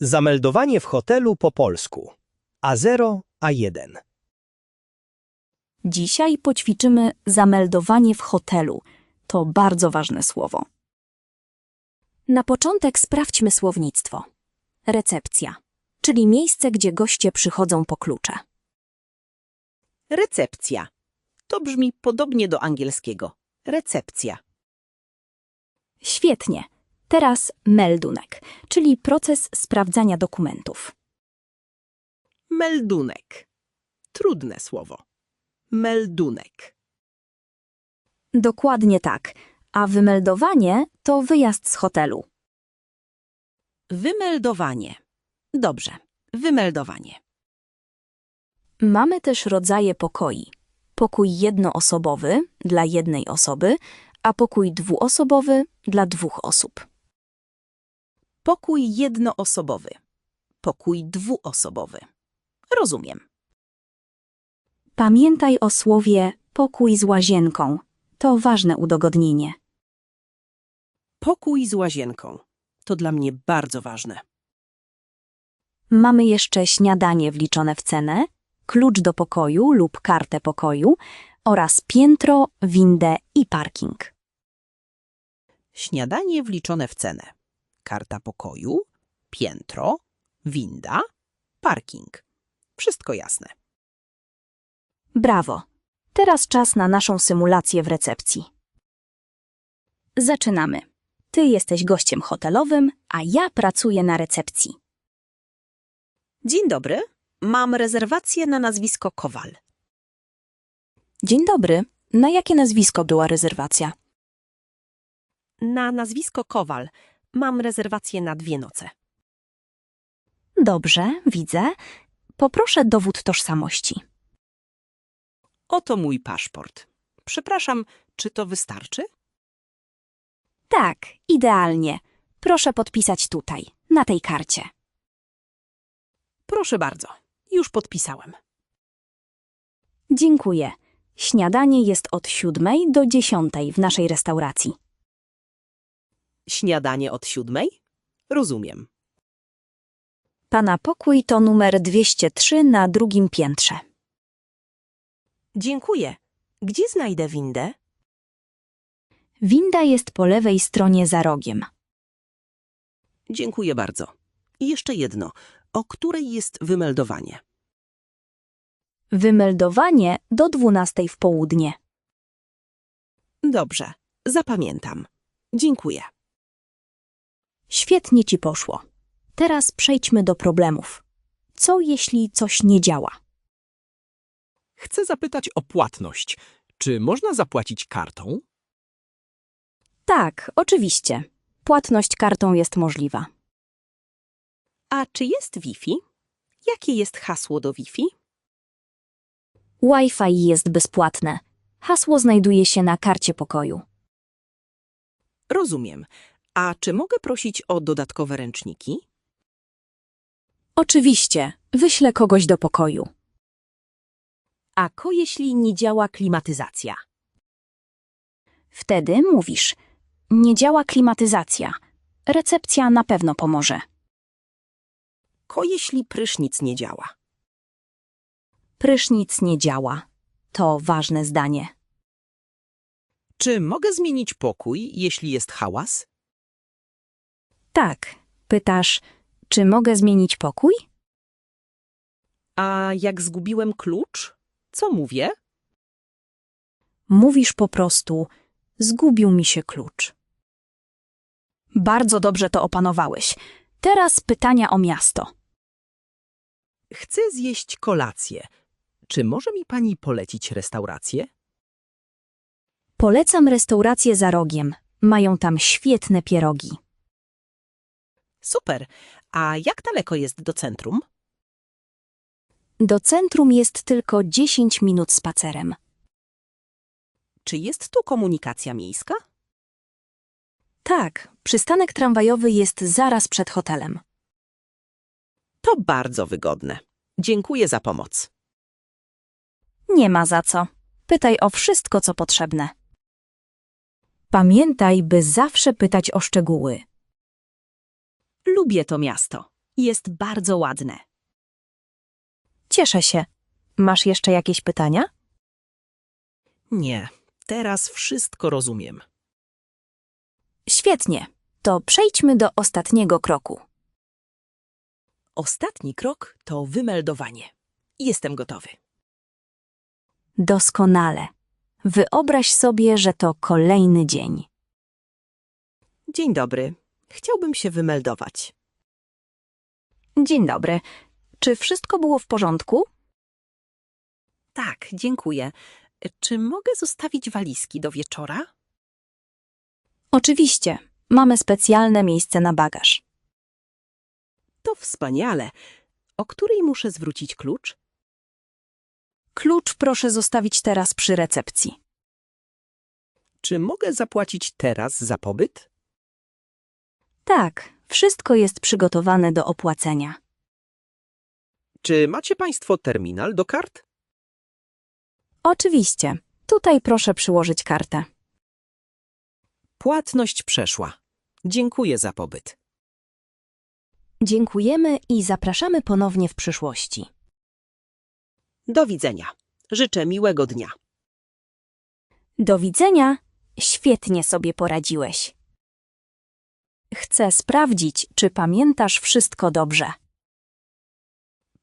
Zameldowanie w hotelu po polsku. A0, A1. Dzisiaj poćwiczymy zameldowanie w hotelu. To bardzo ważne słowo. Na początek sprawdźmy słownictwo. Recepcja, czyli miejsce, gdzie goście przychodzą po klucze. Recepcja. To brzmi podobnie do angielskiego. Recepcja. Świetnie. Teraz meldunek, czyli proces sprawdzania dokumentów. Meldunek. Trudne słowo. Meldunek. Dokładnie tak. A wymeldowanie to wyjazd z hotelu. Wymeldowanie. Dobrze. Wymeldowanie. Mamy też rodzaje pokoi. Pokój jednoosobowy dla jednej osoby, a pokój dwuosobowy dla 2 osób. Pokój jednoosobowy. Pokój dwuosobowy. Rozumiem. Pamiętaj o słowie pokój z łazienką. To ważne udogodnienie. Pokój z łazienką. To dla mnie bardzo ważne. Mamy jeszcze śniadanie wliczone w cenę, klucz do pokoju lub kartę pokoju oraz piętro, windę i parking. Śniadanie wliczone w cenę. Karta pokoju, piętro, winda, parking. Wszystko jasne. Brawo! Teraz czas na naszą symulację w recepcji. Zaczynamy. Ty jesteś gościem hotelowym, a ja pracuję na recepcji. Dzień dobry. Mam rezerwację na nazwisko Kowal. Dzień dobry. Na jakie nazwisko była rezerwacja? Na nazwisko Kowal. Mam rezerwację na 2 noce. Dobrze, widzę. Poproszę dowód tożsamości. Oto mój paszport. Przepraszam, czy to wystarczy? Tak, idealnie. Proszę podpisać tutaj, na tej karcie. Proszę bardzo. Już podpisałem. Dziękuję. Śniadanie jest od 7 do 10 w naszej restauracji. Śniadanie od 7? Rozumiem. Pana pokój to numer 203 na 2. piętrze. Dziękuję. Gdzie znajdę windę? Winda jest po lewej stronie za rogiem. Dziękuję bardzo. I jeszcze jedno. O której jest wymeldowanie? Wymeldowanie do 12 w południe. Dobrze. Zapamiętam. Dziękuję. Świetnie ci poszło. Teraz przejdźmy do problemów. Co jeśli coś nie działa? Chcę zapytać o płatność. Czy można zapłacić kartą? Tak, oczywiście. Płatność kartą jest możliwa. A czy jest Wi-Fi? Jakie jest hasło do Wi-Fi? Wi-Fi jest bezpłatne. Hasło znajduje się na karcie pokoju. Rozumiem. A czy mogę prosić o dodatkowe ręczniki? Oczywiście, wyślę kogoś do pokoju. A co jeśli nie działa klimatyzacja? Wtedy mówisz, nie działa klimatyzacja. Recepcja na pewno pomoże. Co jeśli prysznic nie działa? Prysznic nie działa. To ważne zdanie. Czy mogę zmienić pokój, jeśli jest hałas? Tak, pytasz, czy mogę zmienić pokój? A jak zgubiłem klucz? Co mówię? Mówisz po prostu, zgubił mi się klucz. Bardzo dobrze to opanowałeś. Teraz pytania o miasto. Chcę zjeść kolację. Czy może mi pani polecić restaurację? Polecam restaurację za rogiem. Mają tam świetne pierogi. Super. A jak daleko jest do centrum? Do centrum jest tylko 10 minut spacerem. Czy jest tu komunikacja miejska? Tak, przystanek tramwajowy jest zaraz przed hotelem. To bardzo wygodne. Dziękuję za pomoc. Nie ma za co. Pytaj o wszystko, co potrzebne. Pamiętaj, by zawsze pytać o szczegóły. Lubię to miasto. Jest bardzo ładne. Cieszę się. Masz jeszcze jakieś pytania? Nie, teraz wszystko rozumiem. Świetnie. To przejdźmy do ostatniego kroku. Ostatni krok to wymeldowanie. Jestem gotowy. Doskonale. Wyobraź sobie, że to kolejny dzień. Dzień dobry. Chciałbym się wymeldować. Dzień dobry. Czy wszystko było w porządku? Tak, dziękuję. Czy mogę zostawić walizki do wieczora? Oczywiście. Mamy specjalne miejsce na bagaż. To wspaniale. O której muszę zwrócić klucz? Klucz proszę zostawić teraz przy recepcji. Czy mogę zapłacić teraz za pobyt? Tak, wszystko jest przygotowane do opłacenia. Czy macie Państwo terminal do kart? Oczywiście. Tutaj proszę przyłożyć kartę. Płatność przeszła. Dziękuję za pobyt. Dziękujemy i zapraszamy ponownie w przyszłości. Do widzenia. Życzę miłego dnia. Do widzenia. Świetnie sobie poradziłeś. Chcę sprawdzić, czy pamiętasz wszystko dobrze.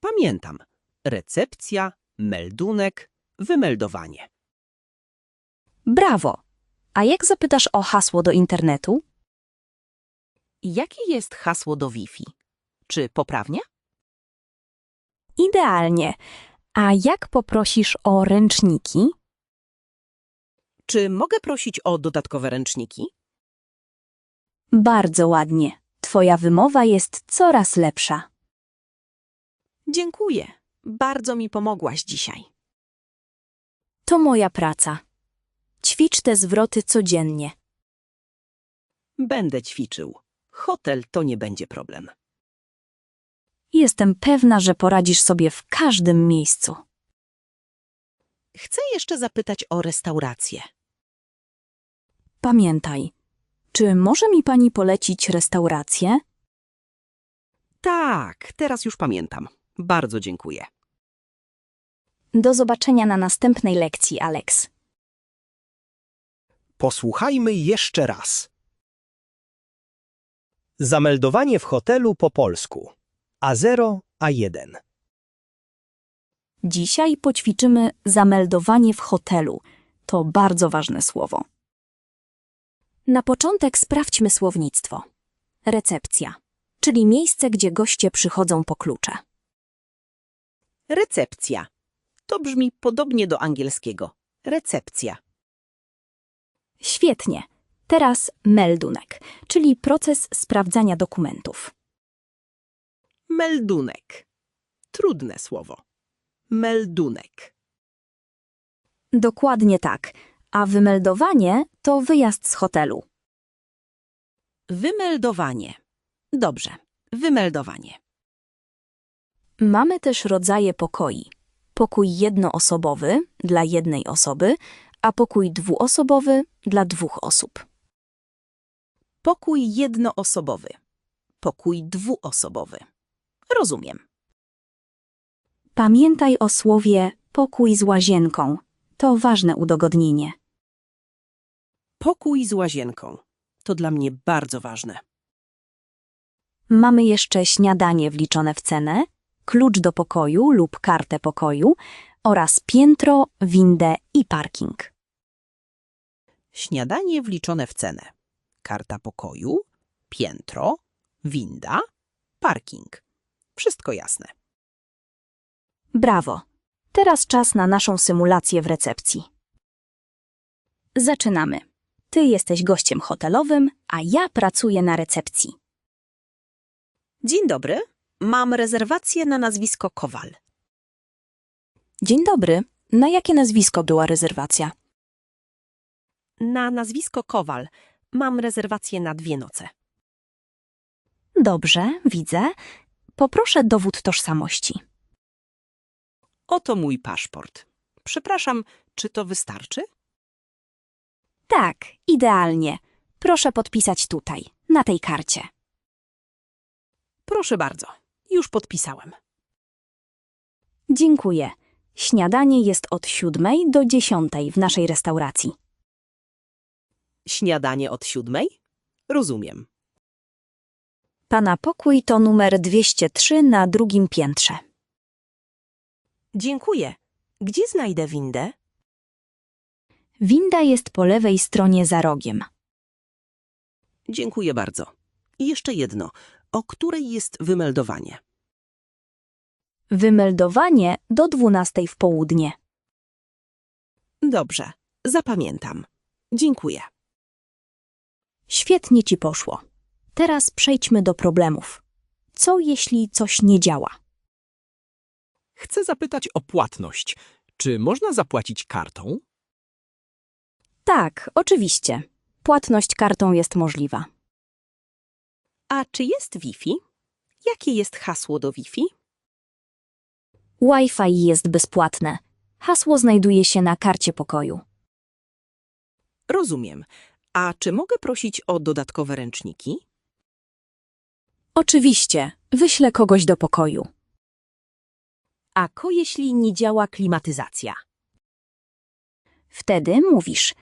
Pamiętam. Recepcja, meldunek, wymeldowanie. Brawo! A jak zapytasz o hasło do internetu? Jakie jest hasło do Wi-Fi? Czy poprawnie? Idealnie. A jak poprosisz o ręczniki? Czy mogę prosić o dodatkowe ręczniki? Bardzo ładnie. Twoja wymowa jest coraz lepsza. Dziękuję. Bardzo mi pomogłaś dzisiaj. To moja praca. Ćwicz te zwroty codziennie. Będę ćwiczył. Hotel to nie będzie problem. Jestem pewna, że poradzisz sobie w każdym miejscu. Chcę jeszcze zapytać o restaurację. Pamiętaj, czy może mi pani polecić restaurację? Tak, teraz już pamiętam. Bardzo dziękuję. Do zobaczenia na następnej lekcji, Alex. Posłuchajmy jeszcze raz. Zameldowanie w hotelu po polsku. A0, A1. Dzisiaj poćwiczymy zameldowanie w hotelu. To bardzo ważne słowo. Na początek sprawdźmy słownictwo. Recepcja, czyli miejsce, gdzie goście przychodzą po klucze. Recepcja. To brzmi podobnie do angielskiego. Recepcja. Świetnie. Teraz meldunek, czyli proces sprawdzania dokumentów. Meldunek. Trudne słowo. Meldunek. Dokładnie tak. A wymeldowanie to wyjazd z hotelu. Wymeldowanie. Dobrze. Wymeldowanie. Mamy też rodzaje pokoi. Pokój jednoosobowy dla jednej osoby, a pokój dwuosobowy dla dwóch osób. Pokój jednoosobowy. Pokój dwuosobowy. Rozumiem. Pamiętaj o słowie pokój z łazienką. To ważne udogodnienie. Pokój z łazienką. To dla mnie bardzo ważne. Mamy jeszcze śniadanie wliczone w cenę, klucz do pokoju lub kartę pokoju oraz piętro, windę i parking. Śniadanie wliczone w cenę. Karta pokoju, piętro, winda, parking. Wszystko jasne. Brawo! Teraz czas na naszą symulację w recepcji. Zaczynamy. Ty jesteś gościem hotelowym, a ja pracuję na recepcji. Dzień dobry. Mam rezerwację na nazwisko Kowal. Dzień dobry. Na jakie nazwisko była rezerwacja? Na nazwisko Kowal. Mam rezerwację na 2 noce. Dobrze, widzę. Poproszę dowód tożsamości. Oto mój paszport. Przepraszam, czy to wystarczy? Tak, idealnie. Proszę podpisać tutaj, na tej karcie. Proszę bardzo. Już podpisałem. Dziękuję. Śniadanie jest od 7 do 10 w naszej restauracji. Śniadanie od 7? Rozumiem. Pana pokój to numer 203 na 2. piętrze. Dziękuję. Gdzie znajdę windę? Winda jest po lewej stronie za rogiem. Dziękuję bardzo. I jeszcze jedno. O której jest wymeldowanie? Wymeldowanie do 12 w południe. Dobrze, zapamiętam. Dziękuję. Świetnie ci poszło. Teraz przejdźmy do problemów. Co jeśli coś nie działa? Chcę zapytać o płatność. Czy można zapłacić kartą? Tak, oczywiście. Płatność kartą jest możliwa. A czy jest Wi-Fi? Jakie jest hasło do Wi-Fi? Wi-Fi jest bezpłatne. Hasło znajduje się na karcie pokoju. Rozumiem. A czy mogę prosić o dodatkowe ręczniki? Oczywiście, wyślę kogoś do pokoju. A co jeśli nie działa klimatyzacja? Wtedy mówisz,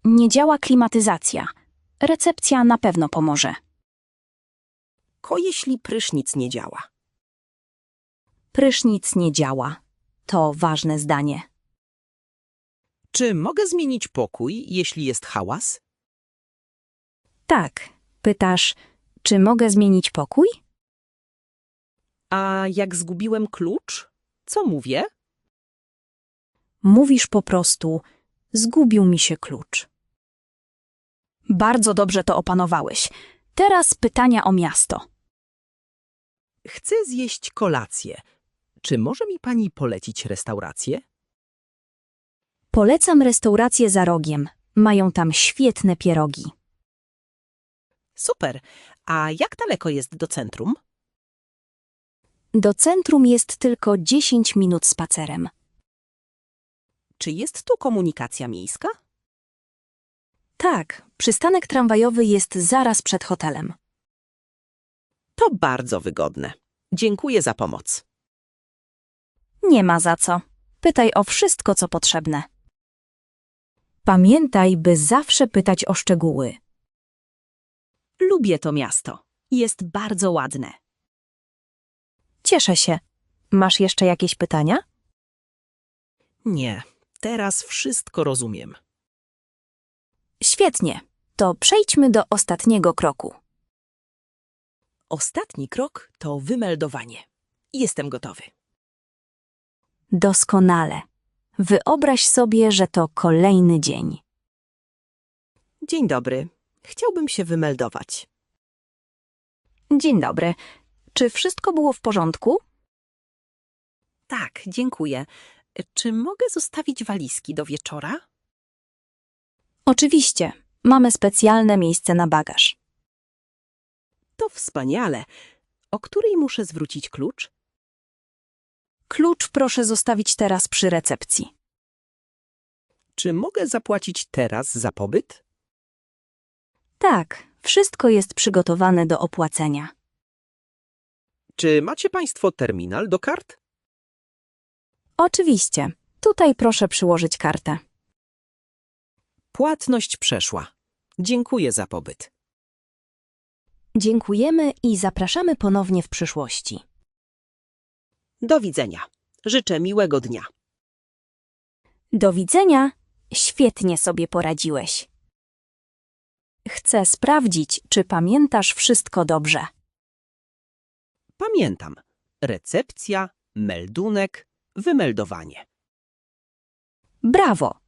nie działa klimatyzacja. Recepcja na pewno pomoże. Co jeśli prysznic nie działa? Prysznic nie działa. To ważne zdanie. Czy mogę zmienić pokój, jeśli jest hałas? Tak, pytasz, czy mogę zmienić pokój? A jak zgubiłem klucz? Co mówię? Mówisz po prostu, zgubił mi się klucz. Bardzo dobrze to opanowałeś. Teraz pytania o miasto. Chcę zjeść kolację. Czy może mi pani polecić restaurację? Polecam restaurację za rogiem. Mają tam świetne pierogi. Super. A jak daleko jest do centrum? Do centrum jest tylko 10 minut spacerem. Czy jest tu komunikacja miejska? Tak, przystanek tramwajowy jest zaraz przed hotelem. To bardzo wygodne. Dziękuję za pomoc. Nie ma za co. Pytaj o wszystko, co potrzebne. Pamiętaj, by zawsze pytać o szczegóły. Lubię to miasto. Jest bardzo ładne. Cieszę się. Masz jeszcze jakieś pytania? Nie, teraz wszystko rozumiem. Świetnie. To przejdźmy do ostatniego kroku. Ostatni krok to wymeldowanie. Jestem gotowy. Doskonale. Wyobraź sobie, że to kolejny dzień. Dzień dobry. Chciałbym się wymeldować. Dzień dobry. Czy wszystko było w porządku? Tak, dziękuję. Czy mogę zostawić walizki do wieczora? Oczywiście. Mamy specjalne miejsce na bagaż. To wspaniale. O której muszę zwrócić klucz? Klucz proszę zostawić teraz przy recepcji. Czy mogę zapłacić teraz za pobyt? Tak, wszystko jest przygotowane do opłacenia. Czy macie państwo terminal do kart? Oczywiście. Tutaj proszę przyłożyć kartę. Płatność przeszła. Dziękuję za pobyt. Dziękujemy i zapraszamy ponownie w przyszłości. Do widzenia. Życzę miłego dnia. Do widzenia. Świetnie sobie poradziłeś. Chcę sprawdzić, czy pamiętasz wszystko dobrze. Pamiętam. Recepcja, meldunek, wymeldowanie. Brawo!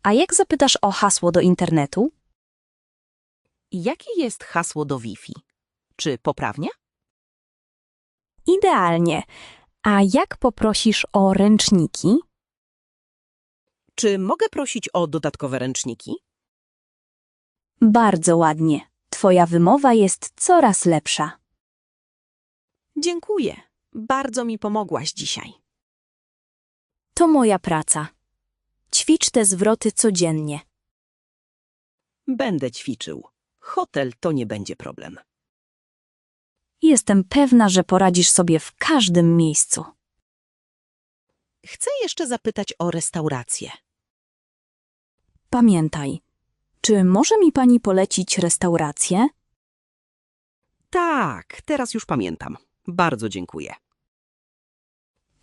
A jak zapytasz o hasło do internetu? Jakie jest hasło do Wi-Fi? Czy poprawnie? Idealnie. A jak poprosisz o ręczniki? Czy mogę prosić o dodatkowe ręczniki? Bardzo ładnie. Twoja wymowa jest coraz lepsza. Dziękuję. Bardzo mi pomogłaś dzisiaj. To moja praca. Ćwicz te zwroty codziennie. Będę ćwiczył. Hotel to nie będzie problem. Jestem pewna, że poradzisz sobie w każdym miejscu. Chcę jeszcze zapytać o restaurację. Pamiętaj, czy może mi pani polecić restaurację? Tak, teraz już pamiętam. Bardzo dziękuję.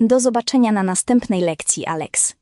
Do zobaczenia na następnej lekcji, Alex.